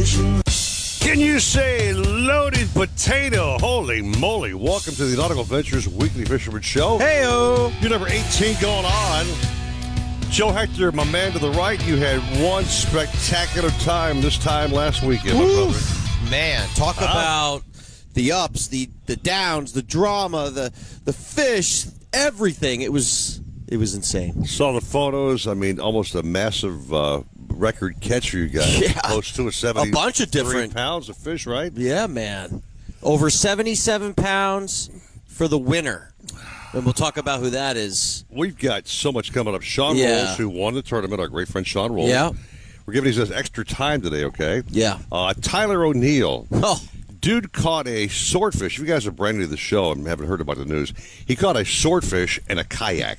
fishing. Can you say loaded potato? Holy moly. Welcome to the Nautical Ventures Weekly Fisherman Show. Hey-o. You're number 18 going on. Joe Hector, my man to the right, you had one spectacular time this time last weekend, my brother. Man, talk about the ups, the downs, the drama, the fish, everything. It was insane. Saw the photos. I mean, almost a massive record catch for you guys. Yeah. Close to a bunch of different pounds of fish, right? Yeah, man. Over 77 pounds for the winner. And we'll talk about who that is. We've got so much coming up. Sean Rolls, who won the tournament, our great friend Sean Rolls. Yeah. We're giving you this extra time today, okay? Yeah. Tyler O'Neill. Oh. Dude caught a swordfish. If you guys are brand new to the show and haven't heard about the news, he caught a swordfish in a kayak.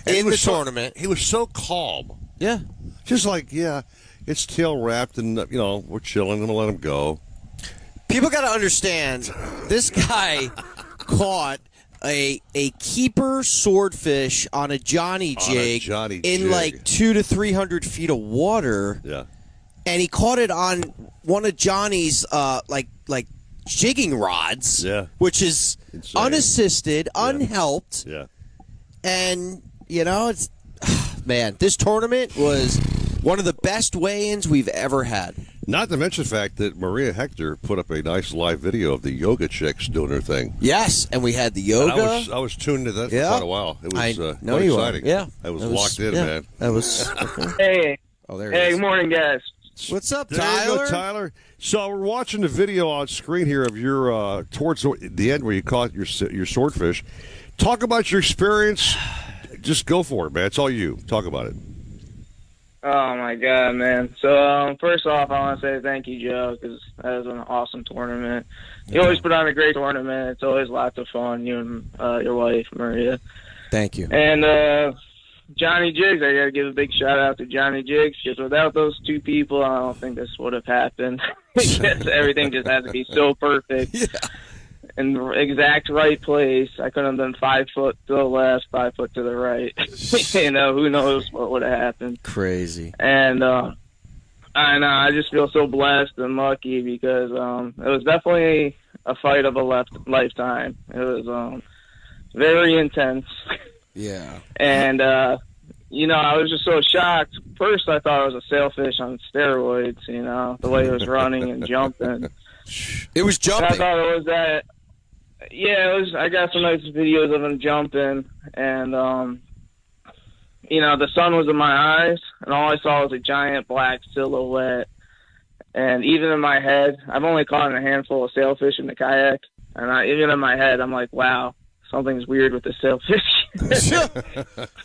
And in the tournament. He was so calm. Yeah. Just like, it's tail wrapped and, we're chilling. I'm going to let him go. People got to understand, this guy caught a keeper swordfish on a Johnny Jig in like 200 to 300 feet of water. Yeah. And he caught it on one of Johnny's like jigging rods, which is insane. Unassisted, unhelped. Yeah. And, it's man, this tournament was one of the best weigh-ins we've ever had. Not to mention the fact that Maria Hector put up a nice live video of the yoga chicks doing their thing. Yes, and we had the yoga. I was tuned to that for quite a while. It was quite exciting. Yeah. I was locked in, man. That was. Hey. Oh, there Hey, is. good morning, guys. What's up, there Tyler? You go, Tyler. So we're watching the video on screen here of your towards the end where you caught your swordfish. Talk about your experience. Just go for it, man. It's all you. Talk about it. Oh, my God, man. So, first off, I want to say thank you, Joe, because that was an awesome tournament. You always put on a great tournament. It's always lots of fun, you and your wife, Maria. Thank you. And Johnny Jig, I got to give a big shout-out to Johnny Jig, because without those two people, I don't think this would have happened. Everything just had to be so perfect. Yeah. In the exact right place. I could have done 5 foot to the left, 5 foot to the right. Who knows what would have happened. Crazy. And I just feel so blessed and lucky because it was definitely a fight of a lifetime. It was very intense. Yeah. And, I was just so shocked. First, I thought it was a sailfish on steroids, the way it was running and jumping. It was jumping. And I thought it was that. Yeah, it was. I got some nice videos of him jumping, and the sun was in my eyes, and all I saw was a giant black silhouette. And even in my head, I've only caught a handful of sailfish in the kayak, and even in my head, I'm like, wow, something's weird with the sailfish.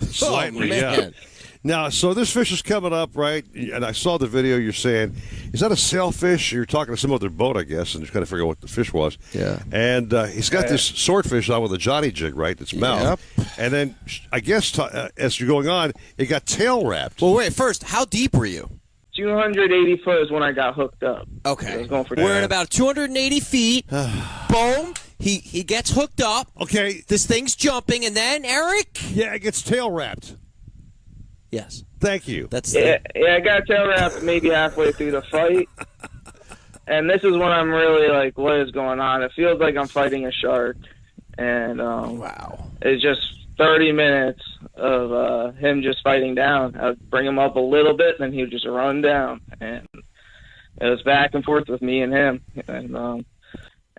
Slightly, yeah. Now, so this fish is coming up, right? And I saw the video. You're saying, is that a sailfish? You're talking to some other boat, I guess, and just trying to figure out what the fish was. Yeah. And he's got this swordfish on with a Johnny Jig, right? Its mouth. Yep. And then, I guess, as you're going on, it got tail wrapped. Well, wait. First, how deep were you? 280 foot is when I got hooked up. Okay. I was going for We're at about 280 feet. Boom. He gets hooked up. Okay. This thing's jumping, and then, Eric? Yeah, it gets tail wrapped. Yes. Thank you. That's I got tail wrapped maybe halfway through the fight. And this is when I'm really like, what is going on? It feels like I'm fighting a shark. And wow. It's just 30 minutes of him just fighting down. I'd bring him up a little bit, and then he would just run down. And it was back and forth with me and him.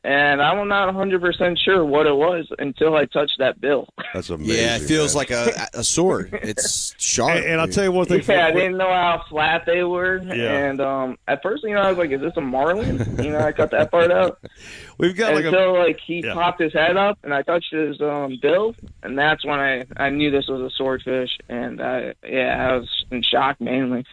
And I'm not 100% sure what it was until I touched that bill. That's amazing. Yeah, it feels like a sword. It's sharp. And I'll tell you one thing. Yeah, I didn't know how flat they were. Yeah. And at first, I was like, is this a marlin? I cut that part out. We've got until he popped his head up, and I touched his bill, and that's when I knew this was a swordfish. And I was in shock mainly.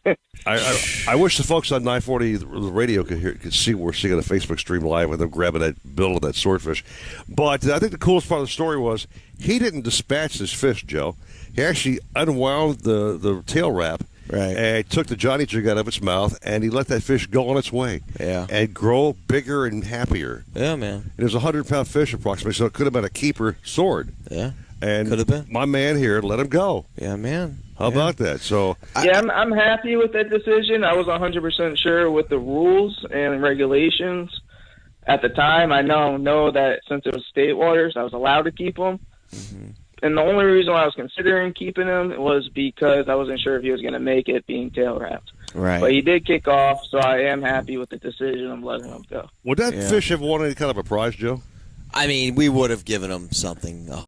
I wish the folks on 940 the radio could see we're seeing on the Facebook stream live with them grabbing that bill of that swordfish. But I think the coolest part of the story was he didn't dispatch this fish, Joe. He actually unwound the tail wrap. Right. And took the Johnny Jig out of its mouth, and he let that fish go on its way. Yeah. And grow bigger and happier. Yeah, man. It was a 100-pound fish approximately, so it could have been a keeper sword. Yeah. And could have been. My man here let him go. Yeah, man. How about that? So yeah, I'm happy with that decision. I was 100% sure with the rules and regulations at the time. I know that since it was state waters, I was allowed to keep him. Mm-hmm. And the only reason why I was considering keeping him was because I wasn't sure if he was going to make it being tail wrapped. Right. But he did kick off, so I am happy with the decision of letting him go. Would that fish have won any kind of a prize, Joe? I mean, we would have given him something.